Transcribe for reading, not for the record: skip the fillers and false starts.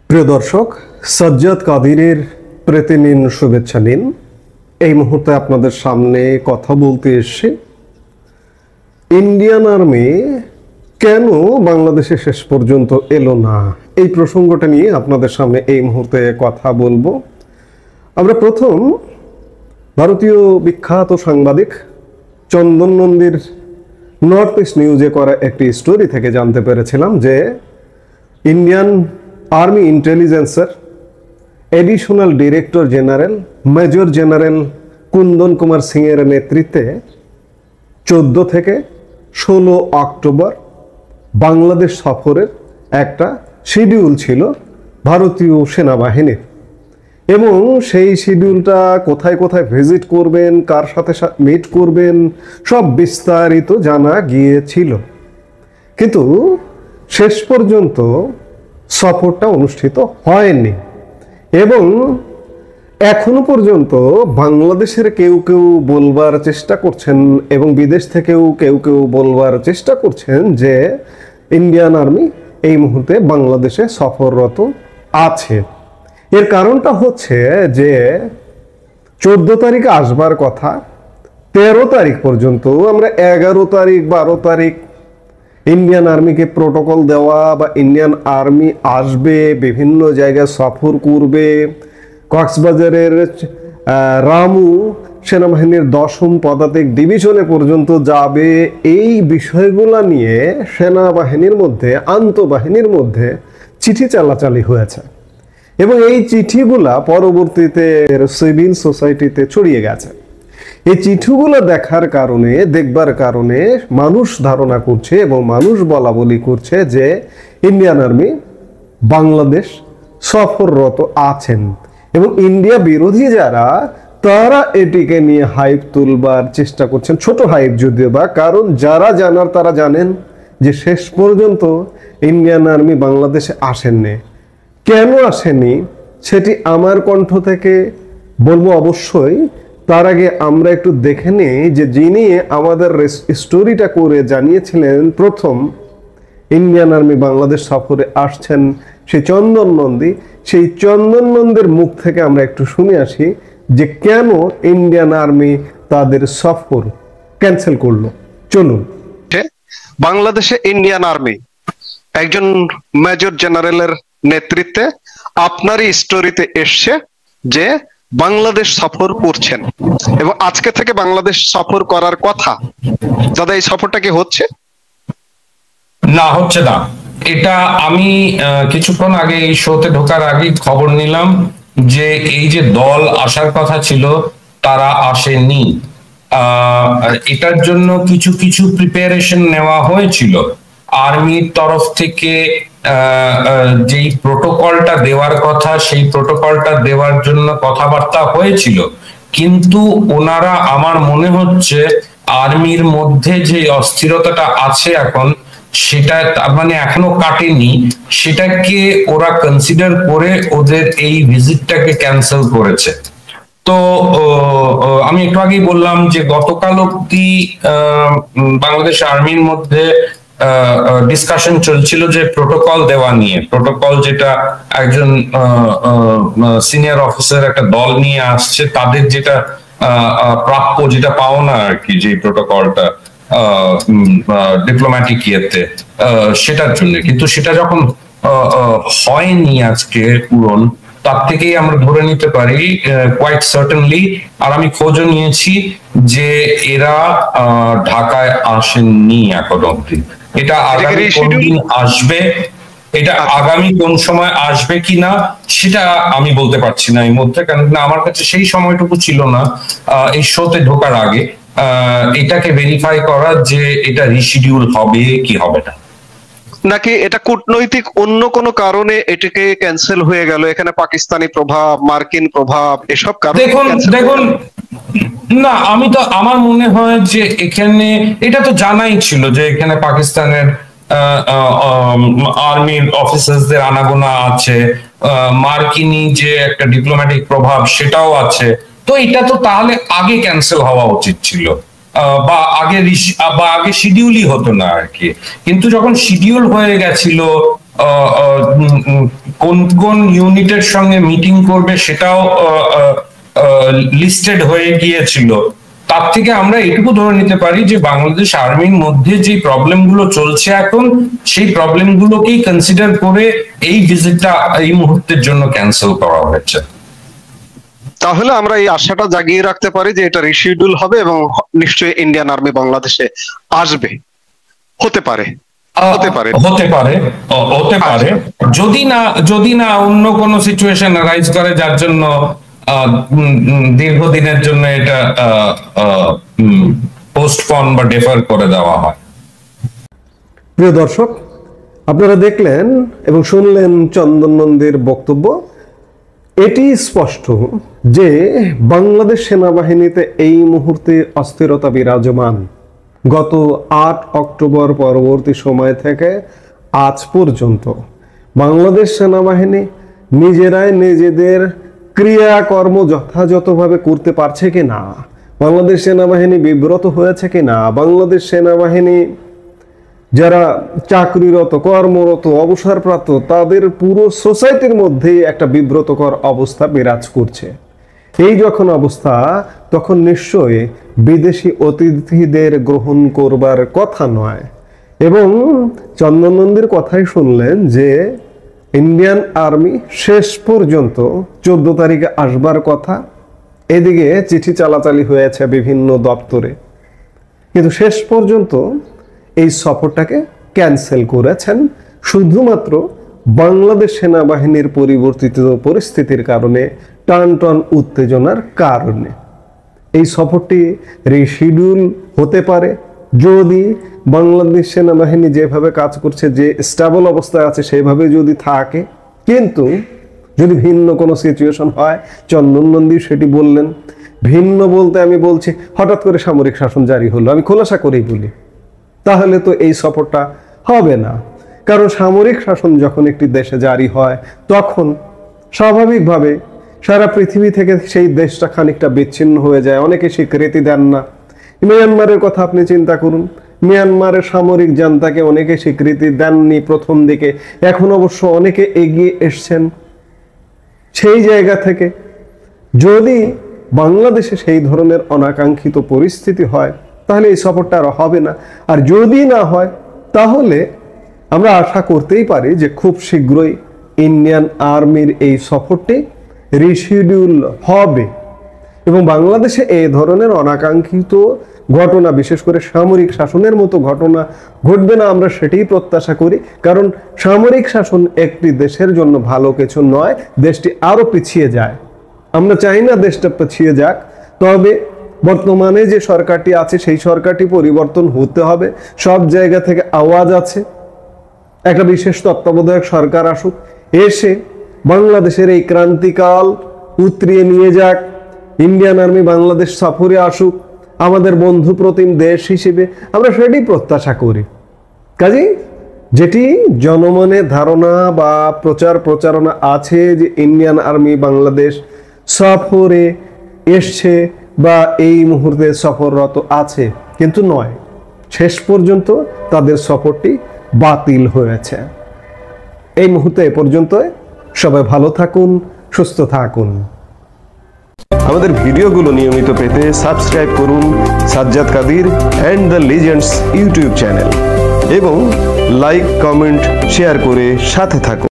প্রিয় দর্শক, সাজ্জাদ কাদিরের প্রীতি নিন, শুভেচ্ছা নিন। এই মুহূর্তে আপনাদের সামনে কথা বলতে এসেছি ইন্ডিয়ান আর্মি কেন বাংলাদেশে শেষ পর্যন্ত এলো না, এই প্রসঙ্গটা নিয়ে আপনাদের সামনে এই মুহূর্তে কথা বলবো। আমরা প্রথম ভারতীয় বিখ্যাত সাংবাদিক চন্দন নন্দীর নর্থ ইস্ট নিউজে করা একটি স্টোরি থেকে জানতে পেরেছিলাম যে ইন্ডিয়ান আর্মি ইন্টেলিজেন্সের additional director general major general Kundan Kumar সিংয়ের নেতৃত্বে 14 থেকে 16 অক্টোবর বাংলাদেশ সফরের একটা শিডিউল ছিল ভারতীয় সেনাবাহিনীর, এবং সেই শিডিউলটা কোথায় কোথায় ভিজিট করবেন, কার সাথে মিট করবেন, সব বিস্তারিত জানা গিয়েছিল। কিন্তু শেষ পর্যন্ত সফরটা অনুষ্ঠিত হয়নি, এবং এখনো পর্যন্ত বাংলাদেশের কেউ কেউ বলবার চেষ্টা করছেন এবং বিদেশ থেকেও কেউ কেউ বলবার চেষ্টা করছেন যে ইন্ডিয়ান আর্মি এই মুহূর্তে বাংলাদেশে সফররত আছে। এর কারণটা হচ্ছে যে 14 তারিখে আসবার কথা, 13 তারিখ পর্যন্ত আমরা 11 তারিখ 12 তারিখ ইন্ডিয়ান আর্মিকে প্রোটোকল দেওয়া বা ইন্ডিয়ান আর্মি আসবে, বিভিন্ন জায়গায় সফর করবে, কক্সবাজারের রামু সেনাবাহিনীর 10ম পদাতিক ডিভিশনে পর্যন্ত যাবে, এই বিষয়গুলা নিয়ে সেনাবাহিনীর মধ্যে আন্তঃবাহিনীর মধ্যে চিঠি চালাচালি হয়েছে, এবং এই চিঠিগুলা পরবর্তীতে সিভিল সোসাইটিতে ছড়িয়ে গেছে। এই চিঠিগুলো দেখার কারণে, দেখবার কারণে মানুষ ধারণা করছে এবং মানুষ বলা বলি করছে যে ইন্ডিয়ান আর্মি বাংলাদেশ সফররত আছেন, এবং ইন্ডিয়া বিরোধী যারা তারা এটিকে নিয়ে হাইপ তুলবার চেষ্টা করছেন, ছোট হাইপ যদিও বা, কারণ যারা জানার তারা জানেন যে শেষ পর্যন্ত ইন্ডিয়ান আর্মি বাংলাদেশে আসেননি। কেন আসেনি সেটি আমার কণ্ঠ থেকে বলবো অবশ্যই। তার আগে আমরা একটু দেখে নিই যে যিনি আমাদের স্টোরিটা করে জানিয়েছিলেন প্রথম ইন্ডিয়ান আর্মি বাংলাদেশ সফরে আসছেন, সেই চন্দন নন্দী, সেই চন্দন নন্দীর মুখ থেকে আমরা একটু শুনে আসি যে কেন ইন্ডিয়ান আর্মি তাদের সফর ক্যান্সেল করলো। চলুন। বাংলাদেশে ইন্ডিয়ান আর্মি একজন মেজর জেনারেলের নেতৃত্বে আপনারই স্টোরিতে এসছে যে বাংলাদেশ সফর করছেন, এবং আজকে থেকে বাংলাদেশ সফর করার কথা। দাদা, এই সফরটা কি হচ্ছে? না, হচ্ছে না। এটা আমি কিছুক্ষণ আগে এই শোতে ঢোকার আগে খবর নিলাম যে এই যে দল আসার কথা ছিল তারা আসেনি। এটার জন্য কিছু কিছু প্রিপারেশন নেওয়া হয়েছিল আর্মির তরফ থেকে। যেই প্রোটোকলটা দেওয়ার কথা সেই প্রোটোকলটা দেওয়ার জন্য কথাবার্তা হয়েছিল, কিন্তু ওনারা, আমার মনে হচ্ছে আর্মির মধ্যে যে অস্থিরতাটা আছে এখন, সেটা মানে এখনো কাটেনি, সেটাকে ওরা কনসিডার করে ওদের এই ভিজিটটাকে ক্যান্সেল করেছে। তো আমি একটু আগেই বললাম যে গতকাল অব্দি বাংলাদেশ আর্মির মধ্যে ডিসকাশন চলছিল যে প্রোটোকল দেওয়া নিয়ে, প্রোটোকল যেটা একজন সিনিয়র অফিসার একটা দল নিয়ে আসছে, তাদের যেটা প্রাপ্য, যেটা পাওনা আর কি, যে প্রোটোকলটা ডিপ্লোম্যাটিক ইয়েতে, সেটার জন্য। কিন্তু সেটা যখন হয়নি আজকে পূরণ, তার থেকেই আমরা ধরে নিতে পারি কোয়াইট সার্টেনলি, আর আমি খোঁজও নিয়েছি যে এরা ঢাকায় আসেননি এখন অব্দি। এটা আগামী কোন দিন আসবে, এটা আগামী কোন সময় আসবে কিনা সেটা আমি বলতে পারছি না এই মধ্যে, কারণ আমার কাছে সেই সময়টুকু ছিল না এই শোতে ঢোকার আগে এটাকে ভেরিফাই করা যে এটা রিশিডিউল হবে কি হবে না, নাকি এটা কূটনৈতিক অন্য কোনো কারণে এটাকে ক্যান্সেল হয়ে গেল। এখানে পাকিস্তানি প্রভাব, মার্কিন প্রভাব, এসব কারণে। দেখুন না, আমার মনে হয় যে এখানে এটা তো জানাই ছিল যে এখানে পাকিস্তানের আর্মির অফিসারদের আনাগোনা আছে, মার্কিনী যে একটা ডিপ্লোম্যাটিক প্রভাব সেটাও আছে। তো এটা তো তাহলে আগে ক্যান্সেল হওয়া উচিত ছিল, বা আগে শিডিউলই হতো না আর কি। কিন্তু যখন শিডিউল হয়ে গেছিল কোন কোন ইউনিটের সঙ্গে মিটিং করবে সেটাও লিস্টেড হয়ে গিয়েছিল। তার থেকে আমরা এটুকু ধরে নিতে পারি যে বাংলাদেশ আর্মির মধ্যে যে প্রবলেম গুলো চলছে এখন, সেই প্রবলেম গুলোকেই কনসিডার করে এই ভিজিটটা এই মুহূর্তের জন্য ক্যান্সেল করা হয়েছে। তাহলে আমরা এই আশাটা জাগিয়ে রাখতে পারি যে এটা রিশিডিউল হবে এবং নিশ্চয়ই ইন্ডিয়ান আর্মি বাংলাদেশে আসবে। হতে পারে যদি না অন্য কোনো সিচুয়েশন রাইজ করে যার জন্য দীর্ঘদিনের জন্য এটা পোস্টপন বা ডেফার করে দেওয়া হয়। প্রিয় দর্শক, আপনারা দেখলেন এবং শুনলেন চন্দন নন্দীর বক্তব্য। এটি স্পষ্ট যে বাংলাদেশ সেনাবাহিনীতে এই মুহূর্তে অস্থিরতা বিরাজমান। গত 8 অক্টোবর পরবর্তী সময় থেকে আজ পর্যন্ত বাংলাদেশ সেনাবাহিনী নিজেরাই নিজেদের ক্রিয়াকর্ম যথাযথভাবে করতে পারছে কিনা, বাংলাদেশ সেনাবাহিনী বিব্রত হয়েছে কিনা, বাংলাদেশ সেনাবাহিনী যারা চাকরিরত, কর্মরত, অবসরপ্রাপ্ত, তাদের পুরো সোসাইটির মধ্যেই একটা বিব্রতকর অবস্থা বিরাজ করছে। এই যখন অবস্থা, তখন নিশ্চয়ই বিদেশি অতিথিদের গ্রহণ করবার কথা নয়। এবং চন্দন নন্দীর কথাই শুনলেন যে ইন্ডিয়ান আর্মি শেষ পর্যন্ত 14 তারিখে আসবার কথা। এদিকে চিঠি চালাচালি হয়েছে বিভিন্ন দপ্তরে, কিন্তু শেষ পর্যন্ত এই সফরটাকে ক্যান্সেল করেছেন শুধুমাত্র বাংলাদেশ সেনাবাহিনীর পরিবর্তিত পরিস্থিতির কারণে, টানটান উত্তেজনার কারণে। এই সফরটি রিশিডিউল হতে পারে যদি বাংলাদেশ সেনাবাহিনী যেভাবে কাজ করছে, যে স্টেবল অবস্থায় আছে সেভাবে যদি থাকে। কিন্তু যদি ভিন্ন কোনো সিচুয়েশন হয়, চন্দন নন্দী সেটি বললেন। ভিন্ন বলতে আমি বলছি হঠাৎ করে সামরিক শাসন জারি হলো, আমি খোলাসা করেই বলি, তাহলে তো এই সফরটা হবে না। কারণ সামরিক শাসন যখন একটি দেশে জারি হয়, তখন স্বাভাবিকভাবে সারা পৃথিবী থেকে সেই দেশটা খানিকটা বিচ্ছিন্ন হয়ে যায়, অনেকে স্বীকৃতি দেন না। মিয়ানমারের কথা আপনি চিন্তা করুন, মিয়ানমারের সামরিক জান্তাকে অনেকে স্বীকৃতি দেননি প্রথম দিকে, এখন অবশ্য অনেকে এগিয়ে এসছেন। সেই জায়গা থেকে যদি বাংলাদেশে সেই ধরনের অনাকাঙ্ক্ষিত পরিস্থিতি হয়, তাহলে এই সফরটা আর হবে না। আর যদি না হয়, তাহলে আমরা আশা করতেই পারি যে খুব শীঘ্রই ইন্ডিয়ান আর্মির এই সফরটি রিশিডিউল হবে এবং বাংলাদেশে এই ধরনের অনাকাঙ্ক্ষিত ঘটনা, বিশেষ করে সামরিক শাসনের মতো ঘটনা ঘটবে না, আমরা সেটাই প্রত্যাশা করি। কারণ সামরিক শাসন একটি দেশের জন্য ভালো কিছু নয়, দেশটি আরো পিছিয়ে যায়। আমরা চাই না দেশটা পিছিয়ে যাক, তবে বর্তমানে যে সরকারটি আছে সেই সরকারটি পরিবর্তন হতে হবে। সব জায়গা থেকে আওয়াজ আছে একটা বিশেষ তত্ত্বাবধায়ক সরকার আসুক, এসে বাংলাদেশের এই ক্রান্তিকাল উতরিয়ে নিয়ে যাক। ইন্ডিয়ান আর্মি বাংলাদেশ সফরে আসুক, আমাদের বন্ধু প্রতিম দেশ হিসেবে আমরা সেটাই প্রত্যাশা করি। কাজেই যেটি জনমনে ধারণা বা প্রচারণা আছে যে ইন্ডিয়ান আর্মি বাংলাদেশ সফরে এসছে বা এই মুহূর্তে সফররত আছে, কিন্তু নয়, শেষ পর্যন্ত তাদের সফরটি বাতিল হয়েছে। এই মুহূর্তে এ পর্যন্ত। সবাই ভালো থাকুন, সুস্থ থাকুন। আমাদের ভিডিওগুলো নিয়মিত পেতে সাবস্ক্রাইব করুন Sajjad Kadir and the legends YouTube channel এবং লাইক, কমেন্ট, শেয়ার করে সাথে থাকুন।